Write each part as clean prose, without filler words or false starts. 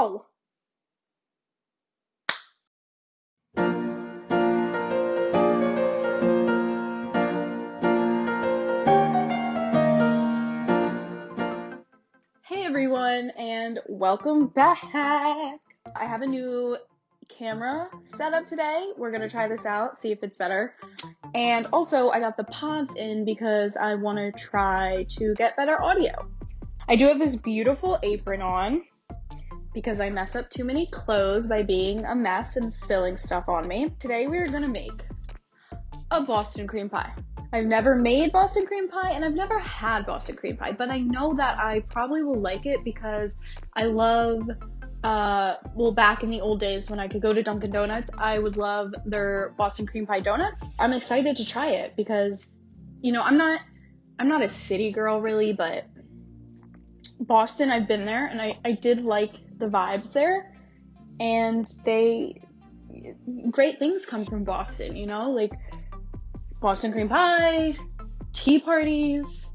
Ow! Hey everyone, and welcome back. I have a new camera set up today. We're gonna try this out, see if it's better. And also, I got the pods in because I want to try to get better audio. I do have this beautiful apron on because I mess up too many clothes by being a mess and spilling stuff on me. Today we're gonna make a Boston cream pie. I've never made Boston cream pie and I've never had Boston cream pie, but I know that I probably will like it because I love, back in the old days when I could go to Dunkin' Donuts, I would love their Boston cream pie donuts. I'm excited to try it because, you know, I'm not a city girl really, but Boston, I've been there and I did like the vibes there, and great things come from Boston, you know, like Boston cream pie, tea parties,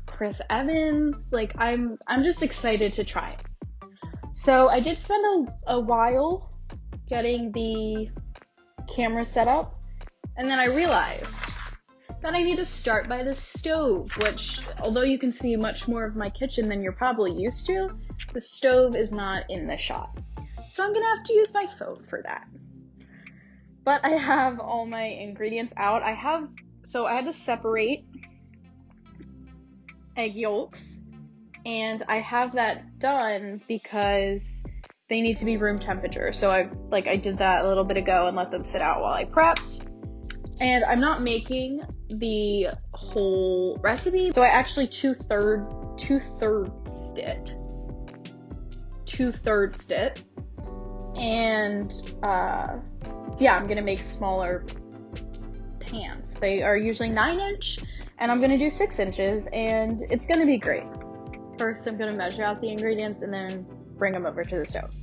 Chris Evans, like I'm just excited to try it. So I did spend a while getting the camera set up, and then I realized that I need to start by the stove, which, although you can see much more of my kitchen than you're probably used to, the stove is not in the shot. So I'm gonna have to use my phone for that. But I have all my ingredients out. I had to separate egg yolks, and I have that done because they need to be room temperature. So I did that a little bit ago and let them sit out while I prepped. And I'm not making the whole recipe, so I actually two-thirds it. And yeah, I'm gonna make smaller pans. They are usually 9-inch, and I'm gonna do 6 inches, and it's gonna be great. First, I'm gonna measure out the ingredients and then bring them over to the stove.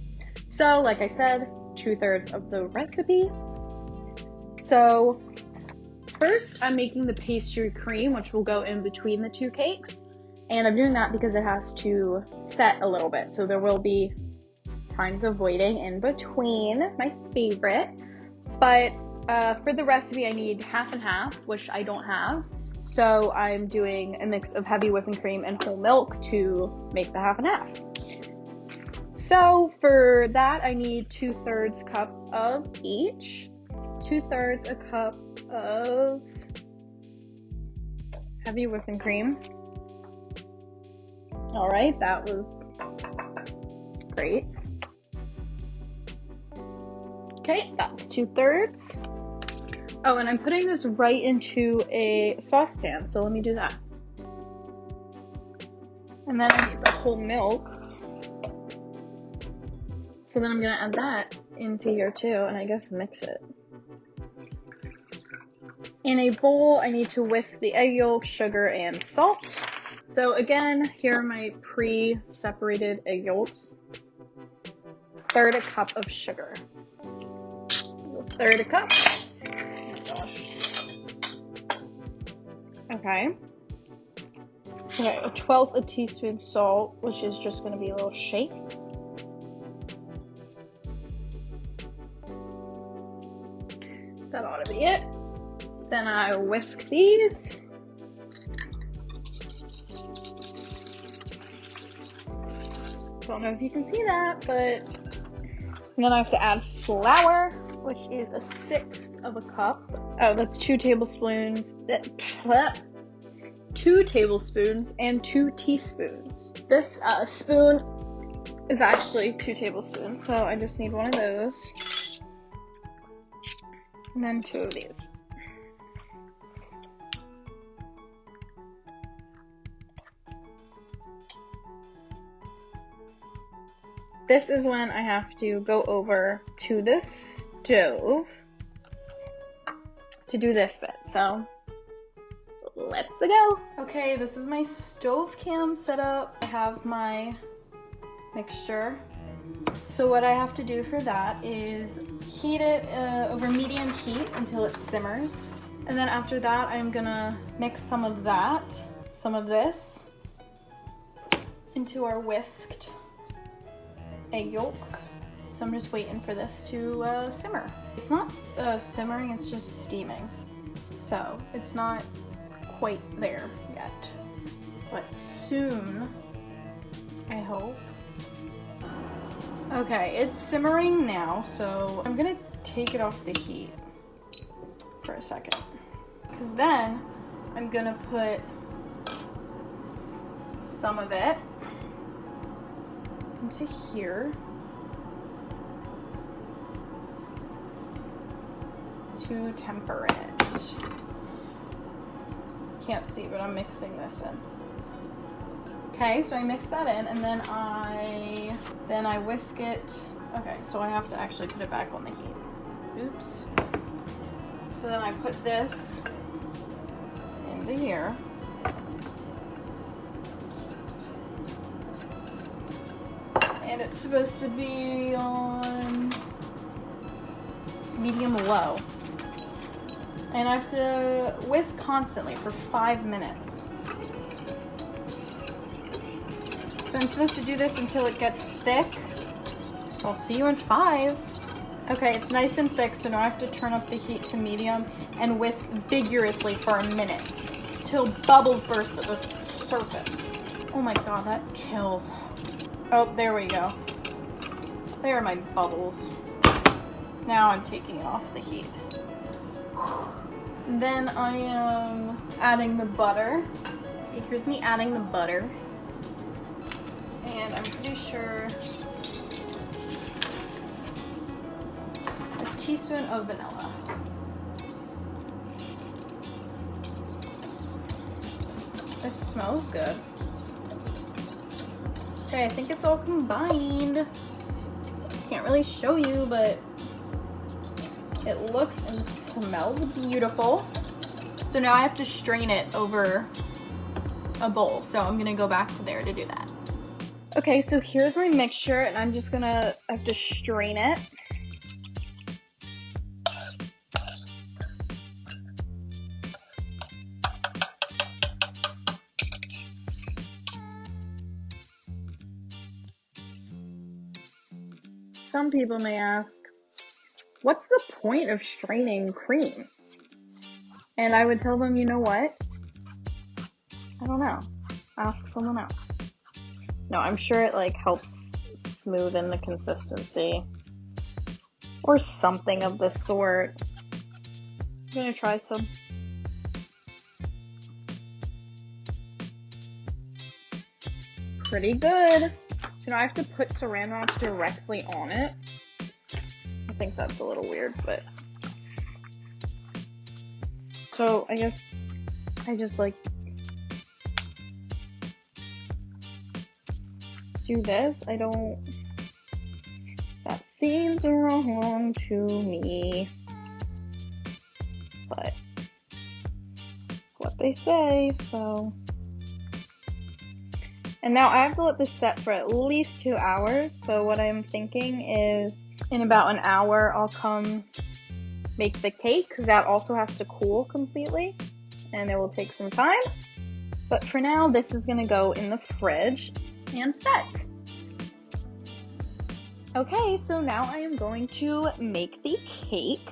So, like I said, 2/3 of the recipe. So, first, I'm making the pastry cream, which will go in between the two cakes, and I'm doing that because it has to set a little bit, so there will be times of waiting in between, my favorite. But for the recipe, I need half and half, which I don't have. So I'm doing a mix of heavy whipping cream and whole milk to make the half and half. So for that, I need 2/3 cup of each. 2/3 a cup of heavy whipping cream. All right, that was great. Okay, that's 2/3. Oh, and I'm putting this right into a saucepan, so let me do that. And then I need the whole milk. So then I'm gonna add that into here too, and I guess mix it. In a bowl, I need to whisk the egg yolk, sugar, and salt. So again, here are my pre-separated egg yolks. 1/3 a cup of sugar. 1/3 a cup. Oh my gosh. Okay, 1/12 a teaspoon salt, which is just going to be a little shake. That ought to be it. Then I whisk these. Don't know if you can see that, but then I have to add flour, which is 1/6 of a cup. Oh, that's 2 tablespoons. 2 tablespoons and 2 teaspoons. This spoon is actually 2 tablespoons, so I just need one of those. And then 2 of these. This is when I have to go over to this stove to do this bit, so let's go. Okay, this is my stove cam setup. I have my mixture. So what I have to do for that is heat it over medium heat until it simmers. And then after that, I'm gonna mix some of this into our whisked egg yolks. So I'm just waiting for this to simmer. It's not simmering, it's just steaming. So it's not quite there yet, but soon, I hope. Okay, it's simmering now, so I'm gonna take it off the heat for a second, because then I'm gonna put some of it into here to temper it. Can't see, but I'm mixing this in. Okay, so I mix that in, and then I whisk it. Okay, so I have to actually put it back on the heat. Oops. So then I put this into here. And it's supposed to be on medium low. And I have to whisk constantly for 5 minutes. So I'm supposed to do this until it gets thick. So I'll see you in 5. Okay, it's nice and thick, so now I have to turn up the heat to medium and whisk vigorously for a minute till bubbles burst at the surface. Oh my god, that kills. Oh, there we go. There are my bubbles. Now I'm taking it off the heat. Then I am adding the butter. Okay, here's me adding the butter. And I'm pretty sure a teaspoon of vanilla. This smells good. Okay, I think it's all combined. Can't really show you, but it looks and smells beautiful. So now I have to strain it over a bowl. So I'm gonna go back to there to do that. Okay, so here's my mixture, and I'm just gonna have to strain it. Some people may ask, what's the point of straining cream? And I would tell them, you know what? I don't know. Ask someone else. No, I'm sure it like helps smoothen the consistency or something of the sort. I'm gonna try some. Pretty good. So now I have to put saran wrap directly on it. I think that's a little weird, but. So I guess I just like do this. That seems wrong to me, but it's what they say, so. And now I have to let this set for at least 2 hours, so what I'm thinking is in about an hour I'll come make the cake, because that also has to cool completely, and it will take some time. But for now, this is gonna go in the fridge and set. Okay, so now I am going to make the cake,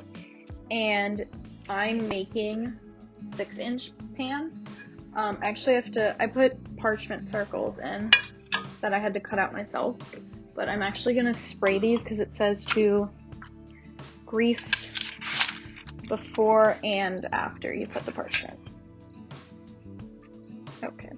and I'm making 6-inch pans. Actually I put parchment circles in that I had to cut out myself, but I'm actually gonna spray these because it says to grease before and after you put the parchment. Okay.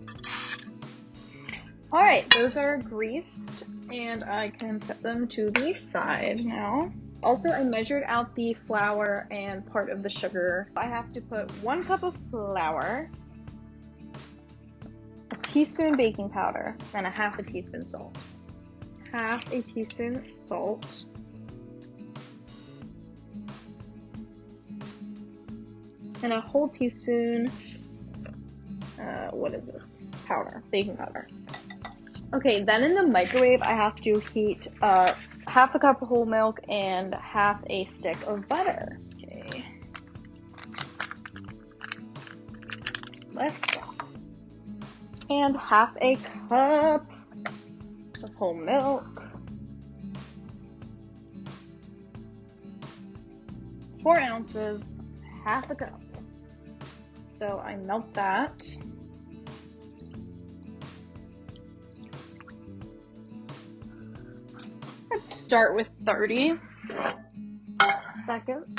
Alright, those are greased, and I can set them to the side now. Also, I measured out the flour and part of the sugar. I have to put 1 cup of flour, a teaspoon baking powder, and a half a teaspoon salt. Half a teaspoon salt. And a whole teaspoon, what is this? Powder, baking powder. Okay, then in the microwave, I have to heat half a cup of whole milk and half a stick of butter. Okay. Let's go. And half a cup of whole milk. 4 ounces, half a cup. So I melt that. Let's start with 30 seconds.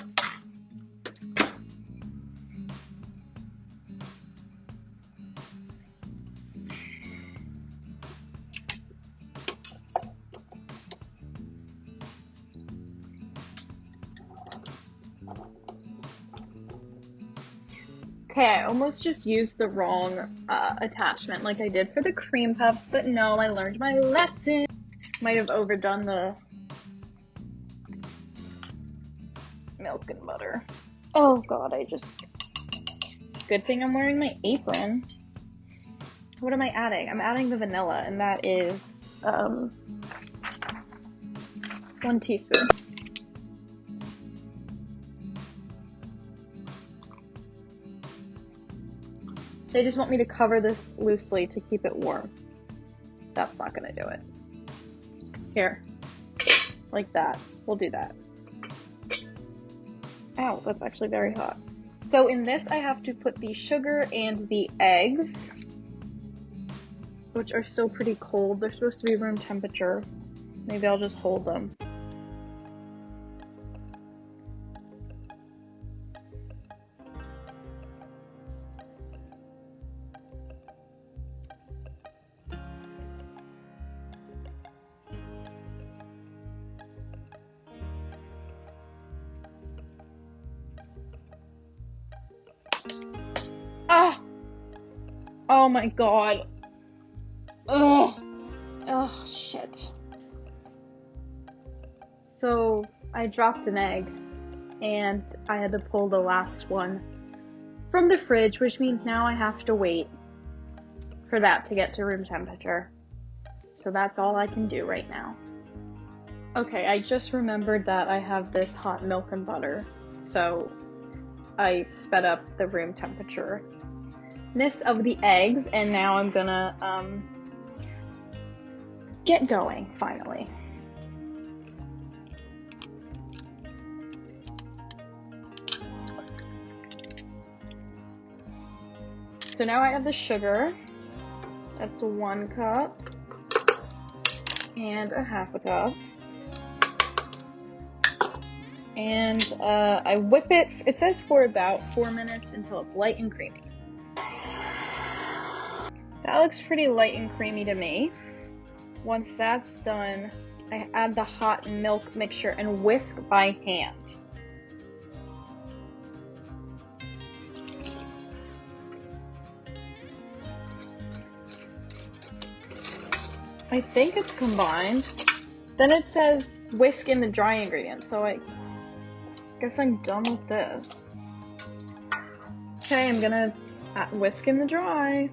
Okay, I almost just used the wrong attachment like I did for the cream puffs, but no, I learned my lesson. Might have overdone the milk and butter. Oh god, good thing I'm wearing my apron. What am I adding? I'm adding the vanilla, and that is 1 teaspoon. They just want me to cover this loosely to keep it warm. That's not gonna do it. Here. Like that. We'll do that. Ow, that's actually very hot. So in this I have to put the sugar and the eggs, which are still pretty cold. They're supposed to be room temperature. Maybe I'll just hold them. Ah! Oh my god. Ugh. Oh, shit. So, I dropped an egg, and I had to pull the last one from the fridge, which means now I have to wait for that to get to room temperature. So that's all I can do right now. Okay, I just remembered that I have this hot milk and butter, so I sped up the room temperature-ness of the eggs, and now I'm gonna get going, finally. So now I have the sugar. That's 1 cup and a half a cup. And I whip it. It says for about 4 minutes until it's light and creamy. That looks pretty light and creamy to me. Once that's done, I add the hot milk mixture and whisk by hand. I think it's combined. Then it says whisk in the dry ingredients, so I guess I'm done with this. Okay, I'm gonna whisk in the dry.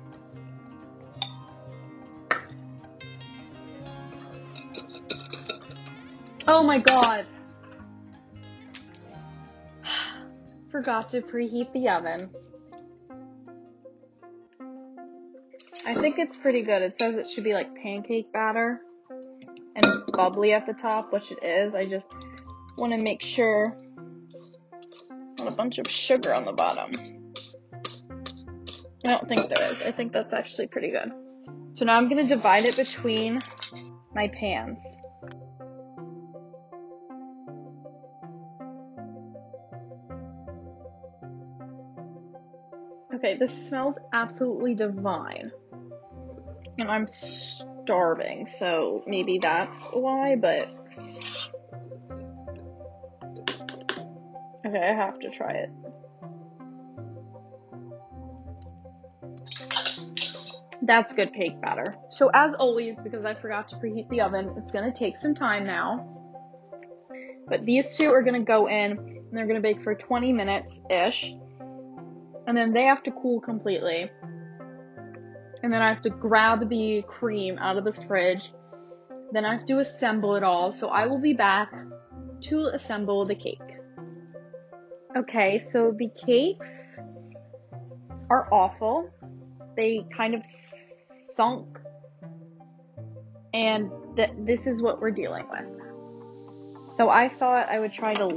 Oh my god. Forgot to preheat the oven. I think it's pretty good. It says it should be like pancake batter and bubbly at the top, which it is. I just want to make sure there's not a bunch of sugar on the bottom. I don't think there is. I think that's actually pretty good. So now I'm going to divide it between my pans. Okay, this smells absolutely divine. And I'm starving, so maybe that's why, but okay, I have to try it. That's good cake batter. So as always, because I forgot to preheat the oven, it's gonna take some time now. But these two are gonna go in, and they're gonna bake for 20 minutes-ish. And then they have to cool completely. And then I have to grab the cream out of the fridge. Then I have to assemble it all. So I will be back to assemble the cake. Okay, so the cakes are awful. They kind of sunk. And this is what we're dealing with. So I thought I would try to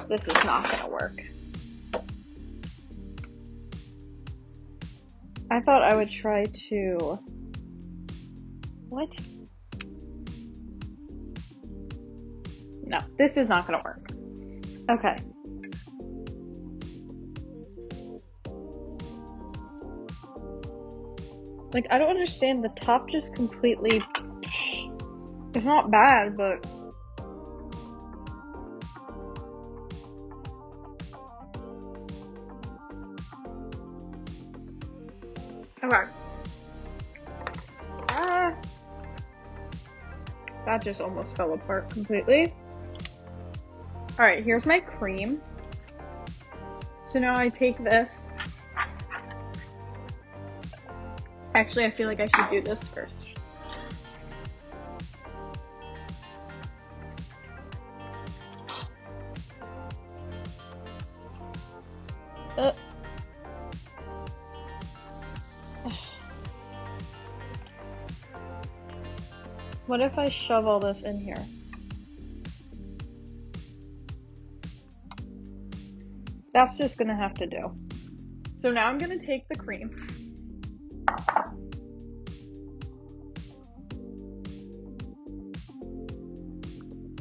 This is not gonna work. I thought I would try to... What? No, this is not gonna work. Okay. Like, I don't understand. The top just completely... It's not bad, but... Okay. That just almost fell apart completely. Alright, here's my cream. So now I take this. Actually, I feel like I should do this first. What if I shove all this in here? That's just gonna have to do. So now I'm gonna take the cream.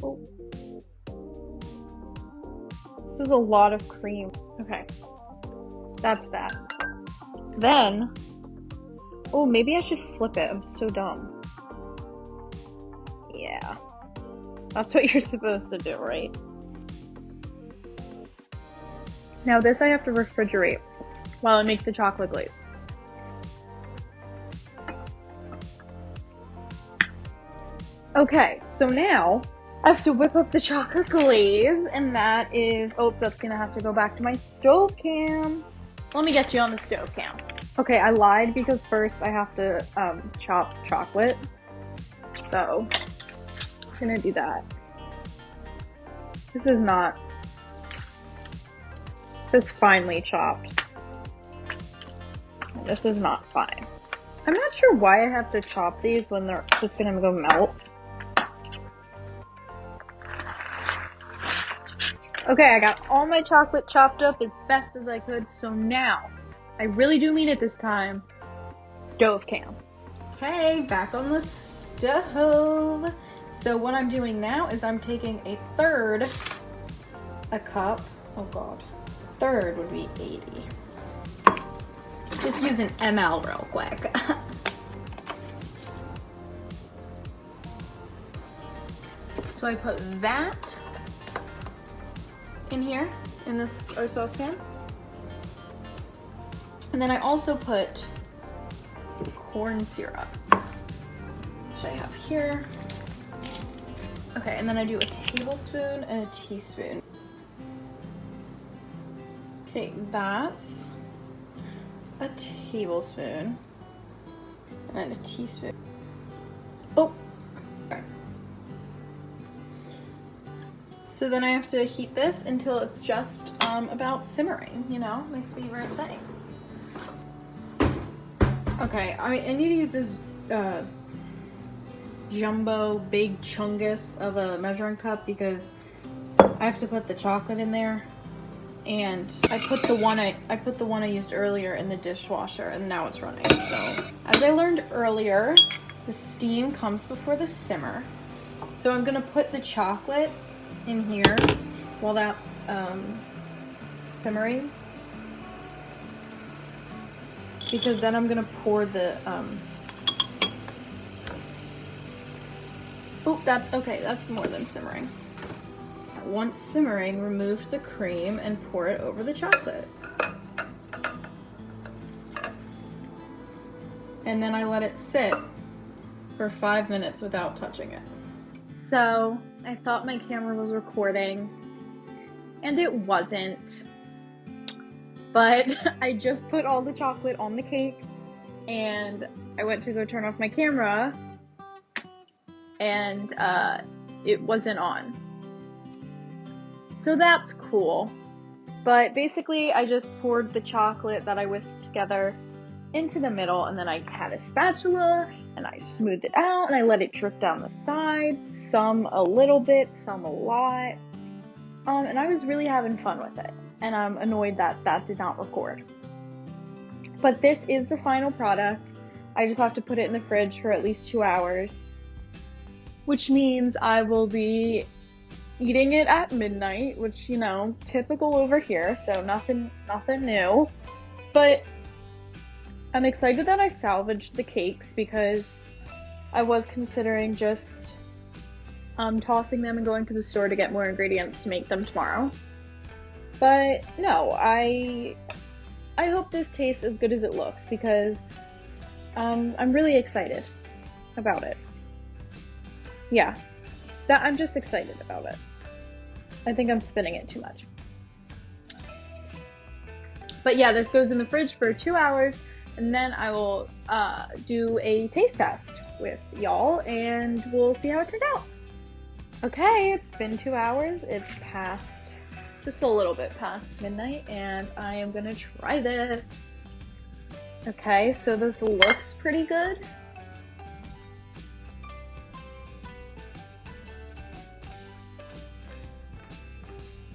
Oh. This is a lot of cream. Okay. That's bad. Then, oh, maybe I should flip it. I'm so dumb. Yeah. That's what you're supposed to do, right? Now this I have to refrigerate while I make the chocolate glaze. Okay, so now I have to whip up the chocolate glaze, and that is, oh, that's gonna have to go back to my stove cam. Let me get you on the stove cam. Okay, I lied because first I have to chop chocolate. So, I'm gonna do that. This is finely chopped. This is not fine. I'm not sure why I have to chop these when they're just gonna go melt. Okay, I got all my chocolate chopped up as best as I could, so now, I really do mean it this time, stove cam. Okay, back on the stove. So what I'm doing now is I'm taking a cup, oh god, third would be 80. Just use an ml real quick. So I put that in here, in this our saucepan. And then I also put corn syrup, which I have here. Okay, and then I do a tablespoon and a teaspoon. Okay, that's a tablespoon and then a teaspoon. Oh! Okay. So then I have to heat this until it's just about simmering, you know, my favorite thing. Okay, I need to use this jumbo big chungus of a measuring cup because I have to put the chocolate in there, and I put the one I used earlier in the dishwasher, and now it's running. So as I learned earlier, the steam comes before the simmer. So I'm gonna put the chocolate in here while that's simmering, because then I'm gonna pour the that's okay, that's more than simmering. Once simmering, remove the cream and pour it over the chocolate. And then I let it sit for 5 minutes without touching it. So, I thought my camera was recording, and it wasn't. But I just put all the chocolate on the cake, and I went to go turn off my camera, and it wasn't on. So that's cool. But basically, I just poured the chocolate that I whisked together into the middle, and then I had a spatula, and I smoothed it out, and I let it drip down the sides, some a little bit, some a lot. And I was really having fun with it. And I'm annoyed that that did not record. But this is the final product. I just have to put it in the fridge for at least 2 hours, which means I will be eating it at midnight, which, you know, typical over here, so nothing new. But I'm excited that I salvaged the cakes because I was considering just tossing them and going to the store to get more ingredients to make them tomorrow. But no, I hope this tastes as good as it looks because I'm really excited about it. Yeah, I'm just excited about it. I think I'm spinning it too much. But yeah, this goes in the fridge for 2 hours, and then I will do a taste test with y'all, and we'll see how it turned out. Okay, it's been 2 hours. It's past, just a little bit past midnight, and I am gonna try this. Okay, so this looks pretty good.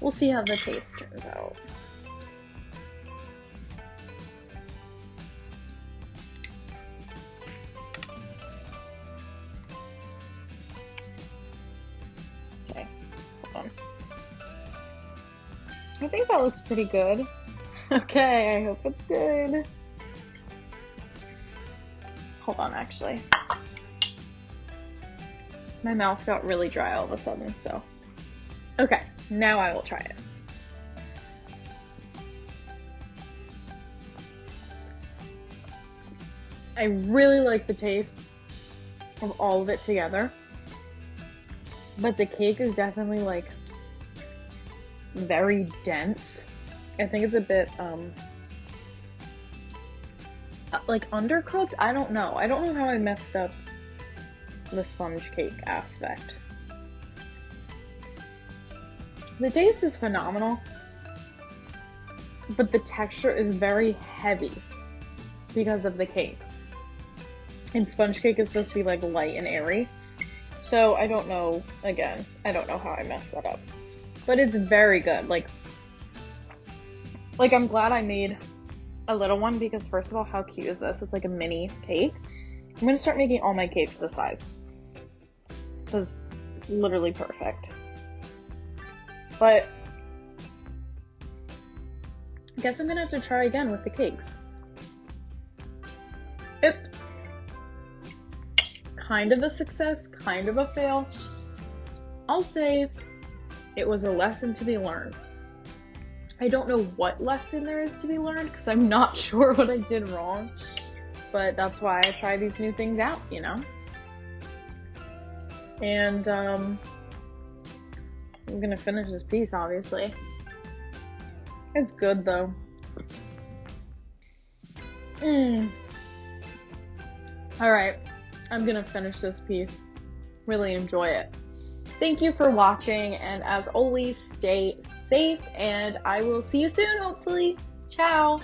We'll see how the taste turns out. Okay, hold on. I think that looks pretty good. Okay, I hope it's good. Hold on, actually. My mouth got really dry all of a sudden, so. Okay, now I will try it. I really like the taste of all of it together, but the cake is definitely like very dense. I think it's a bit like undercooked. I don't know how I messed up the sponge cake aspect. The taste is phenomenal, but the texture is very heavy because of the cake. And sponge cake is supposed to be like light and airy. So I don't know, again, I don't know how I messed that up. But it's very good. Like I'm glad I made a little one because first of all, how cute is this? It's like a mini cake. I'm gonna start making all my cakes this size. This is literally perfect. But I guess I'm gonna have to try again with the cakes. It's kind of a success, kind of a fail. I'll say it was a lesson to be learned. I don't know what lesson there is to be learned because I'm not sure what I did wrong. But that's why I try these new things out, you know? And I'm gonna finish this piece, obviously. It's good though. Alright, I'm gonna finish this piece. Really enjoy it. Thank you for watching, and as always, stay safe, and I will see you soon, hopefully. Ciao!